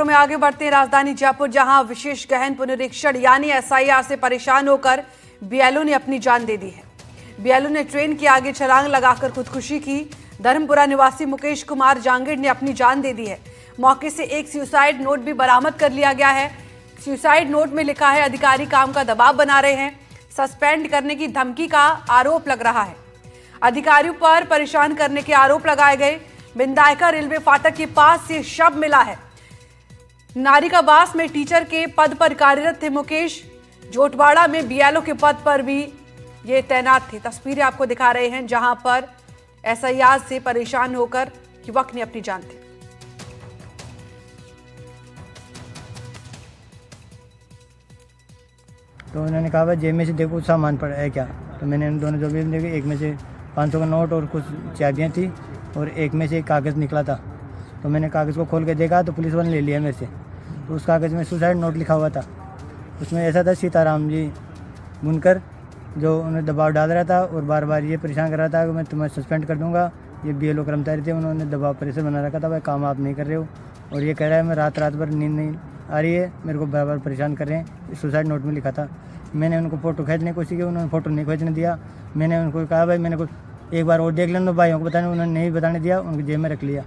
में आगे बढ़ते हैं राजधानी जयपुर, जहां विशेष गहन पुनरीक्षण यानी एसआईआर से परेशान होकर बीएलओ ने अपनी जान दे दी है। बीएलओ ने ट्रेन के आगे छलांग लगाकर खुदकुशी की। धर्मपुरा निवासी मुकेश कुमार जांगिड़ ने अपनी जान दे दी है। मौके से एक सुसाइड नोट भी बरामद कर लिया गया है। सुसाइड नोट में लिखा है, अधिकारी काम का दबाव बना रहे हैं, सस्पेंड करने की धमकी का आरोप लग रहा है। अधिकारियों पर परेशान करने के आरोप लगाए गए। बिंदायका रेलवे फाटक के पास से शव मिला है। नारिकाबास में टीचर के पद पर कार्यरत थे मुकेश। जोटवाड़ा में बीएलओ के पद पर भी ये तैनात थे। तस्वीरें आपको दिखा रहे हैं जहां पर एसआईआर से परेशान होकर युवक ने अपनी जान दी। तो उन्होंने कहा भाई जेब में से देखो सामान पड़ा है क्या। तो मैंने उन दोनों जो भी देखे, एक में से 500 का नोट और कुछ चाबियाँ थी और एक में से एक कागज़ निकला था। तो मैंने कागज़ को खोल के देखा तो पुलिस वाले ले लिया मेरे से। तो उस कागज़ में सुसाइड नोट लिखा हुआ था। उसमें ऐसा था, सीताराम जी बुनकर जो उन्हें दबाव डाल रहा था और बार बार ये परेशान कर रहा था कि मैं तुम्हें सस्पेंड कर दूंगा। ये बीएलओ कर्मचारी थे, उन्होंने दबाव प्रेशर बना रखा था, भाई काम आप नहीं कर रहे हो। और ये कह रहा है मैं रात भर नींद नहीं आ रही है, मेरे को बार बार परेशान कर रहे हैं। सुसाइड नोट में लिखा था। मैंने उनको फ़ोटो खींचने की कोशिश की, उन्होंने फ़ोटो नहीं खींचने दिया। मैंने उनको कहा भाई मैंने कुछ एक बार और देख लेना, भाइयों को बताने, उन्होंने नहीं बताने दिया, उनकी जेब में रख लिया।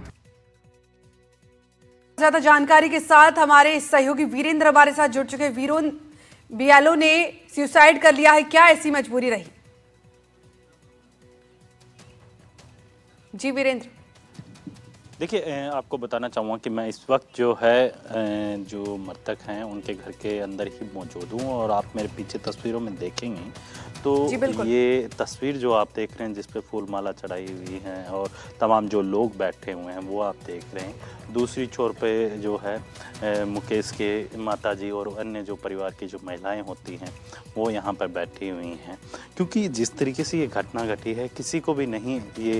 ज्यादा जानकारी के साथ हमारे सहयोगी वीरेंद्र हमारे साथ जुड़ चुके हैं। बीएलओ ने सुसाइड कर लिया है, क्या ऐसी मजबूरी रही? जी वीरेंद्र। देखिए, आपको बताना चाहूँगा कि मैं इस वक्त जो है जो मृतक हैं उनके घर के अंदर ही मौजूद हूँ और आप मेरे पीछे तस्वीरों में देखेंगे तो ये तस्वीर जो आप देख रहे हैं जिस पे फूल माला चढ़ाई हुई है और तमाम जो लोग बैठे हुए हैं वो आप देख रहे हैं। दूसरी छोर पे जो है मुकेश के माताजी और अन्य जो परिवार की जो महिलाएं होती हैं वो यहाँ पर बैठी हुई हैं। क्योंकि जिस तरीके से ये घटना घटी है किसी को भी नहीं ये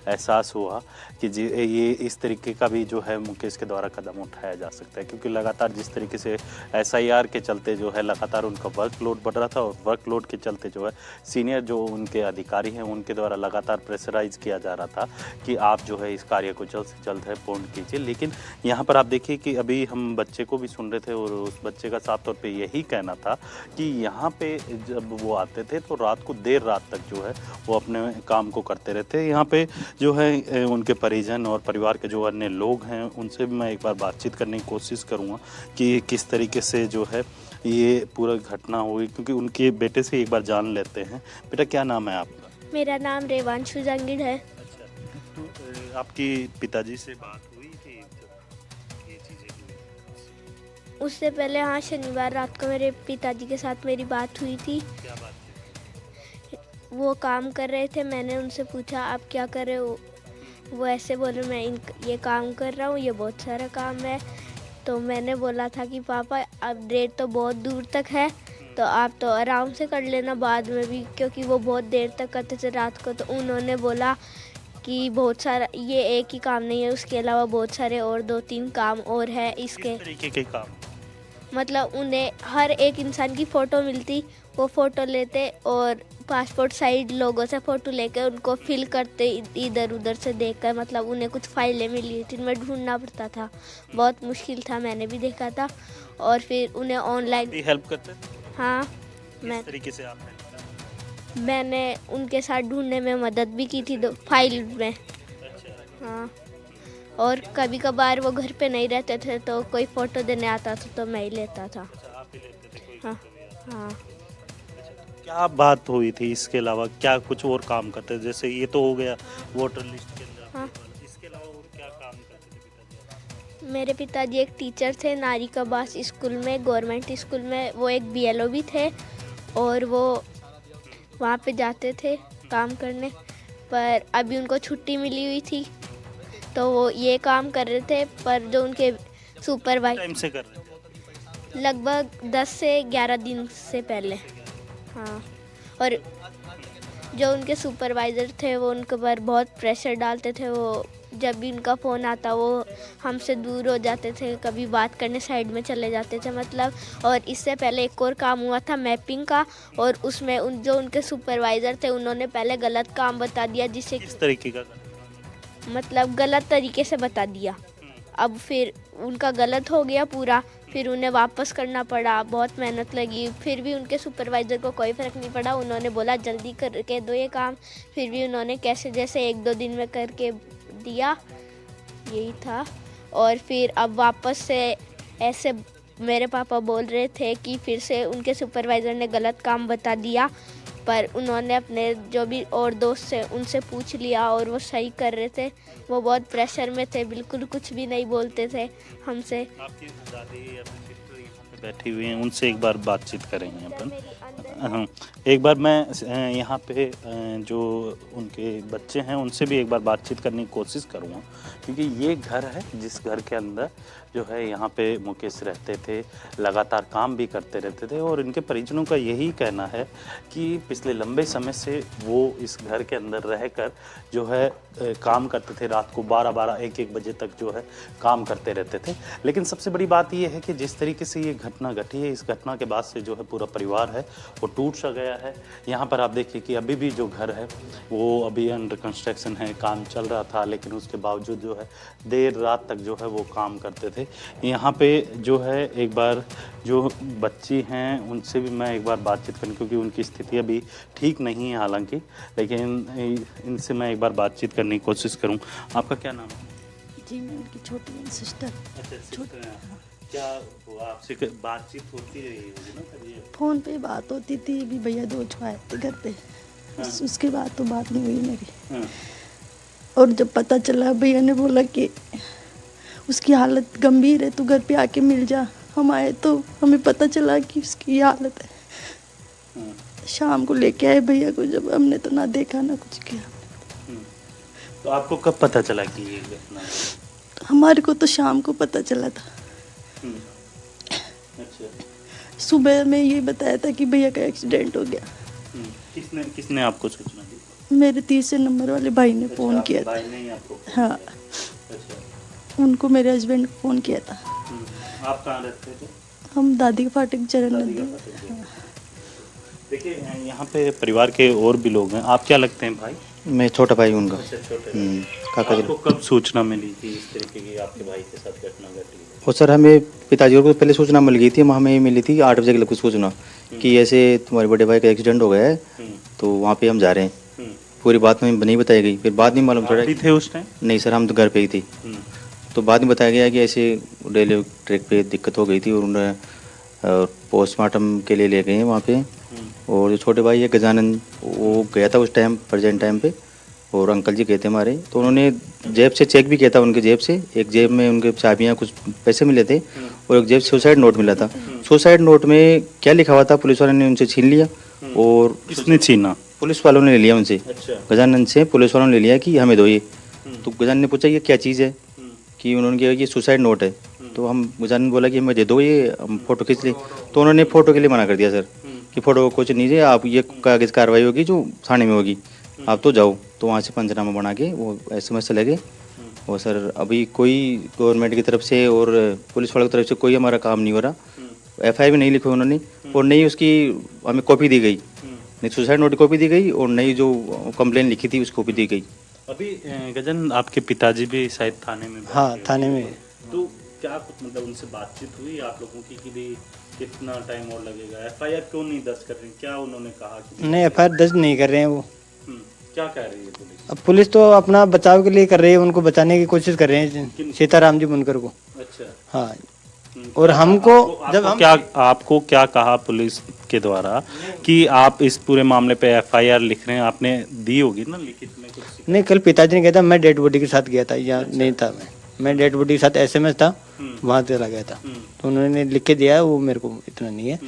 एहसास हुआ कि ये इस तरीके का भी जो है मुकेश के द्वारा कदम उठाया जा सकता है। क्योंकि लगातार जिस तरीके से एसआईआर के चलते जो है लगातार उनका वर्कलोड बढ़ रहा था और वर्कलोड के चलते जो है सीनियर जो उनके अधिकारी हैं उनके द्वारा लगातार प्रेशराइज किया जा रहा था कि आप जो है इस कार्य को जल्द से जल्द है पूर्ण कीजिए। लेकिन यहाँ पर आप देखिए कि अभी हम बच्चे को भी सुन रहे थे और उस बच्चे का साफ तौर पे यही कहना था कि यहाँ पे जब वो आते थे तो रात को देर रात तक जो है वो अपने काम को करते रहते। यहाँ पे जो है उनके परिजन और परिवार के जो अन्य लोग हैं उनसे भी मैं एक बार बातचीत करने की कोशिश करूँगा कि किस तरीके से जो है ये पूरा घटना हुई, क्योंकि उनके बेटे से एक बार जान लेते हैं। बेटा क्या नाम है आपका? मेरा नाम रेवांशु जांगिड़ है। अच्छा, तो आपकी पिताजी से बात हुई थी जब ये चीज़ें हुई? उससे पहले हाँ, शनिवार रात को मेरे पिताजी के साथ मेरी बात हुई थी। क्या बात थी? वो काम कर रहे थे, मैंने उनसे पूछा आप क्या कर रहे हो। वो ऐसे बोले मैं ये काम कर रहा हूँ, ये बहुत सारा काम है। तो मैंने बोला था कि पापा अब डेट तो बहुत दूर तक है तो आप तो आराम से कर लेना बाद में भी, क्योंकि वो बहुत देर तक करते थे रात को। तो उन्होंने बोला कि बहुत सारा ये एक ही काम नहीं है, उसके अलावा बहुत सारे और 2-3 काम और है इसके। किस तरीके के काम? मतलब उन्हें हर एक इंसान की फ़ोटो मिलती, वो फ़ोटो लेते और पासपोर्ट साइज लोगों से फ़ोटो लेकर उनको फिल करते इधर उधर से देखकर। मतलब उन्हें कुछ फाइलें मिली थी, उनमें ढूंढना पड़ता था, बहुत मुश्किल था, मैंने भी देखा था। और फिर उन्हें ऑनलाइन हेल्प करते थे? हाँ, किस तरीके से आप हेल्प करते? मैंने उनके साथ ढूंढने में मदद भी की थी फाइल में। अच्छा। हाँ, और कभी कभार वो घर पे नहीं रहते थे तो कोई फ़ोटो देने आता था तो मैं ही लेता था। अच्छा, आप ही लेते थे? कोई हाँ फोटो भी आता? हाँ। क्या बात हुई थी? इसके अलावा क्या कुछ और काम करते थे? जैसे ये तो हो गया वोटर लिस्ट के अंदर। हाँ। इसके अलावा और क्या काम करते थे पिताजी? मेरे पिताजी एक टीचर थे नारिकाबास स्कूल में, गवर्नमेंट स्कूल में। वो एक बीएलओ भी थे और वो वहाँ पे जाते थे काम करने, पर अभी उनको छुट्टी मिली हुई थी तो वो ये काम कर रहे थे। पर जो उनके सुपरवाइजर टाइम से कर रहे थे? लगभग 10 से 11 दिन से पहले। हाँ, और जो उनके सुपरवाइज़र थे वो उनके ऊपर बहुत प्रेशर डालते थे। वो जब भी उनका फ़ोन आता वो हमसे दूर हो जाते थे, कभी बात करने साइड में चले जाते थे मतलब। और इससे पहले एक और काम हुआ था मैपिंग का, और उसमें जो उनके सुपरवाइज़र थे उन्होंने पहले गलत काम बता दिया, जिससे किस तरीके का? मतलब गलत तरीके से बता दिया। अब फिर उनका गलत हो गया पूरा, फिर उन्हें वापस करना पड़ा, बहुत मेहनत लगी, फिर भी उनके सुपरवाइज़र को कोई फ़र्क नहीं पड़ा। उन्होंने बोला जल्दी करके दो ये काम, फिर भी उन्होंने कैसे जैसे 1-2 दिन में करके दिया, यही था। और फिर अब वापस से ऐसे मेरे पापा बोल रहे थे कि फिर से उनके सुपरवाइज़र ने गलत काम बता दिया, पर उन्होंने अपने जो भी और दोस्त थे उनसे पूछ लिया और वो सही कर रहे थे। वो बहुत प्रेशर में थे, बिल्कुल कुछ भी नहीं बोलते थे हमसे। आपकी दादी या फिर सिस्टर यहाँ पे बैठी हुई हैं, उनसे एक बार बातचीत करेंगे अपन। हाँ, एक बार मैं यहाँ पे जो उनके बच्चे हैं उनसे भी एक बार बातचीत करने की कोशिश करूँगा, क्योंकि ये घर है जिस घर के अंदर जो है यहाँ पे मुकेश रहते थे, लगातार काम भी करते रहते थे। और इनके परिजनों का यही कहना है कि पिछले लंबे समय से वो इस घर के अंदर रहकर जो है काम करते थे, रात को 12-12, 1-1 बजे तक जो है काम करते रहते थे। लेकिन सबसे बड़ी बात ये है कि जिस तरीके से ये घटना घटी है, इस घटना के बाद से जो है पूरा परिवार है वो टूट सा गया है। यहाँ पर आप देखिए कि अभी भी जो घर है वो अभी अंडर कंस्ट्रक्शन है, काम चल रहा था, लेकिन उसके बावजूद जो है देर रात तक जो है वो काम करते थे। यहाँ पे जो है एक बार जो बच्ची हैं उनसे भी मैं एक बार बातचीत करूँ, क्योंकि उनकी स्थिति अभी ठीक नहीं है हालांकि, लेकिन इनसे मैं एक बार बातचीत करने की कोशिश करूँ। आपका क्या नाम है? जी मैं उनकी छोटी सिस्टर। अच्छा, सिस्टर हैं। क्या हुआ आपसे बातचीत होती रही होगी ना कभी? फ़ोन पे बात होती थी, भी भैया 2 आए थे घर पे। उसके बाद तो बात नहीं हुई मेरी। हाँ। और जब पता चला, भैया ने बोला कि उसकी हालत गंभीर है, तू घर पे आके मिल जा। हम आए तो हमें पता चला कि उसकी ये हालत है। हाँ। शाम को लेके आए भैया को, जब हमने तो ना देखा ना कुछ किया। तो आपको कब पता चला कि ये घटना है? हमारे को तो शाम को पता चला था। अच्छा। सुबह में ये बताया था कि भैया का एक्सीडेंट हो गया। किसने आपको सूचना दी? मेरे 30 नंबर वाले भाई ने फ़ोन किया था। भाई ने ही आपको? हाँ, अच्छा। उनको मेरे हस्बैंड को फ़ोन किया था। आप कहाँ रहते थे? हम दादी के फाटक चरण नदी। देखिए यहाँ पे परिवार के और भी लोग हैं। आप क्या लगते हैं भाई? मैं छोटा भाई उनका। अच्छा, छोटे। काका जी। आपको कब सूचना मिली थी इस तरीके की आपके भाई के साथ घटना घटी है? और सर हमें पिताजी को पहले सूचना मिल गई थी, हमें मिली थी 8 बजे के लगभग सूचना कि ऐसे तुम्हारे बड़े भाई का एक्सीडेंट हो गया है, तो वहाँ पे हम जा रहे हैं। पूरी बात हमें नहीं बताई गई, फिर बाद में मालूम चला। थे उस टाइम? नहीं सर, हम तो घर पे ही थे। तो बाद में बताया गया कि ऐसे रेलवे ट्रैक पे दिक्कत हो गई थी और उन्हें पोस्टमार्टम के लिए ले गए हैं वहाँ पे। और जो छोटे भाई है गजानन, वो गया था उस टाइम प्रेजेंट टाइम पे, और अंकल जी गए थे हमारे, तो उन्होंने जेब से चेक भी किया था उनके जेब से। एक जेब में उनके चाबियाँ, कुछ पैसे मिले थे, और एक जेब सुसाइड नोट मिला था। सुसाइड नोट में क्या लिखा हुआ था पुलिस वालों ने उनसे छीन लिया। और किसने छीना? पुलिस वालों ने ले लिया उनसे। अच्छा। गजानन से पुलिस वालों ने ले लिया कि हमें दो ये। तो गजानन ने पूछा ये क्या चीज़ है, कि उन्होंने कहा ये सुसाइड नोट है। तो हम गजानन बोला कि हमें दे दो ये, हम फ़ोटो खींच ले। तो उन्होंने फ़ोटो के लिए मना कर दिया सर, कि फ़ोटो कुछ नहीं है, आप ये कागज़ कार्रवाई होगी जो थाने में होगी, आप तो जाओ। तो वहाँ से पंचनामा बना के वो SMS चले गए। और सर अभी कोई गवर्नमेंट की तरफ से और पुलिस वालों की तरफ से कोई हमारा काम नहीं हो रहा। FIR भी नहीं लिखी उन्होंने, और नहीं उसकी हमें कॉपी दी गई, नहीं सुसाइड नोट की कॉपी दी गई, और नहीं जो कंप्लेन लिखी थी उसकी कॉपी दी गई। अभी गजन आपके पिताजी भी शायद थाने में? हाँ, थाने में। तो क्या कुछ मतलब उनसे बातचीत हुई आप लोगों की कि भी कितना टाइम और लगेगा? FIR क्यों नहीं दर्ज कर रहे? क्या उन्होंने कहा कि नहीं, FIR दर्ज नहीं कर रहे हैं वो। क्या कह रही है पुलिस? अब पुलिस तो अपना बचाव के लिए कर रही है, उनको बचाने की कोशिश कर रहे हैं, सीताराम जी बुनकर को। अच्छा। हाँ, और हमको जब हम आपको क्या कहा पुलिस के द्वारा कि आप इस पूरे मामले पे FIR लिख रहे हैं? आपने दी होगी ना लिखित में कुछ? नहीं, कल पिताजी ने कहा था, मैं डेड बॉडी के साथ गया था, यहाँ नहीं था मैं डेड बॉडी के साथ SMS था, वहाँ चला गया था। तो उन्होंने लिख के दिया है, वो मेरे को इतना नहीं है।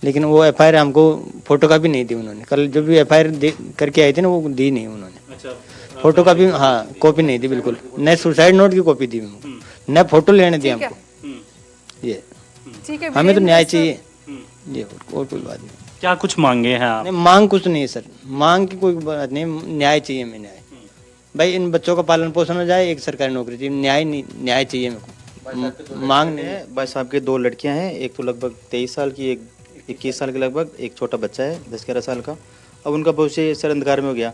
लेकिन वो FIR हमको फोटो का भी नहीं दी उन्होंने। कल जो भी FIR करके आए थे ना, वो दी नहीं उन्होंने। अच्छा। फोटो का भी, हाँ, कॉपी नहीं दी बिल्कुल। न सुसाइड नोट की कॉपी दी हमको, न फोटो लेने दी हमको। ये ठीक है, हमें तो न्याय चाहिए, ये और कोई बात नहीं। क्या कुछ मांगे हैं आप? नहीं, मांग कुछ नहीं है सर, मांग की कोई बात नहीं, न्याय चाहिए हमें। न्याय भाई, इन बच्चों का पालन पोषण हो जाए, एक सरकारी नौकरी चाहिए, न्याय चाहिए मेरे को। मांग नहीं है। भाई साहब के 2 लड़कियां हैं, एक तो लगभग 23 साल की, एक 21 साल के लगभग, एक छोटा बच्चा है 10-11 साल का। अब उनका भविष्य सर अंधकार में हो गया।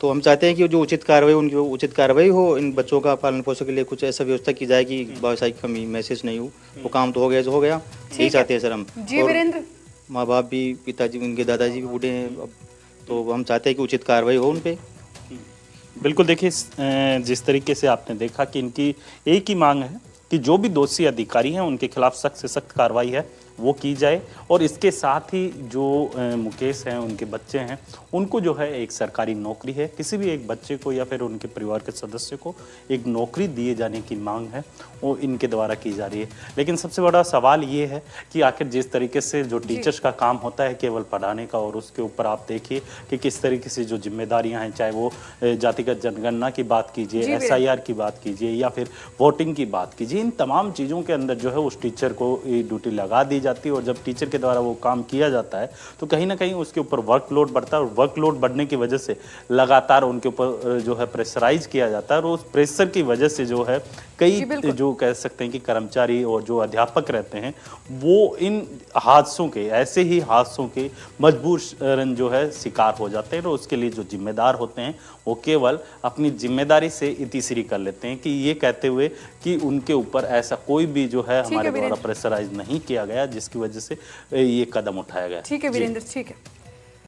तो हम चाहते हैं कि जो उचित कार्रवाई उनकी उचित कार्रवाई हो, इन बच्चों का पालन पोषण के लिए कुछ ऐसा व्यवस्था की जाए कि व्यावसायिक कमी महसूस नहीं हो। वो काम तो हो गया जो हो गया, यही चाहते हैं सर हम। जी और वीरेंद्र, माँ बाप भी, पिताजी उनके दादाजी भी बूढ़े हैं अब, तो हम चाहते हैं कि उचित कार्रवाई हो उन पे। बिल्कुल, देखिए जिस तरीके से आपने देखा कि इनकी एक ही मांग है कि जो भी दोषी अधिकारी हैं उनके खिलाफ सख्त से सख्त कार्रवाई है वो की जाए, और इसके साथ ही जो मुकेश हैं, उनके बच्चे हैं, उनको जो है एक सरकारी नौकरी है, किसी भी एक बच्चे को या फिर उनके परिवार के सदस्य को एक नौकरी दिए जाने की मांग है वो इनके द्वारा की जा रही है। लेकिन सबसे बड़ा सवाल ये है कि आखिर जिस तरीके से जो टीचर्स का काम होता है केवल पढ़ाने का, और उसके ऊपर आप देखिए कि किस तरीके से जो जिम्मेदारियां हैं, चाहे वो जातिगत जनगणना की बात कीजिए, SIR की बात कीजिए या फिर वोटिंग की बात कीजिए, इन तमाम चीज़ों के अंदर जो है उस टीचर को ड्यूटी लगा दी जाती है, और जब टीचर के द्वारा वो काम किया जाता है तो कहीं ना कहीं उसके ऊपर वर्कलोड बढ़ता है, और वर्कलोड बढ़ने की वजह से लगातार उनके ऊपर जो है प्रेशराइज किया जाता है, और उस प्रेशर की वजह से जो है कई जो कह सकते हैं कि कर्मचारी और जो अध्यापक रहते हैं वो इन हादसों के, ऐसे ही हादसों के मजबूरन जो है शिकार हो जाते हैं, और उसके लिए जो जिम्मेदार होते हैं वो केवल अपनी जिम्मेदारी से इतिश्री कर लेते हैं कि ये कहते हुए कि उनके ऊपर ऐसा कोई भी जो है हमारे द्वारा प्रेशराइज नहीं किया गया जिसकी वजह से ये कदम उठाया गया। ठीक है वीरेंद्र, ठीक है।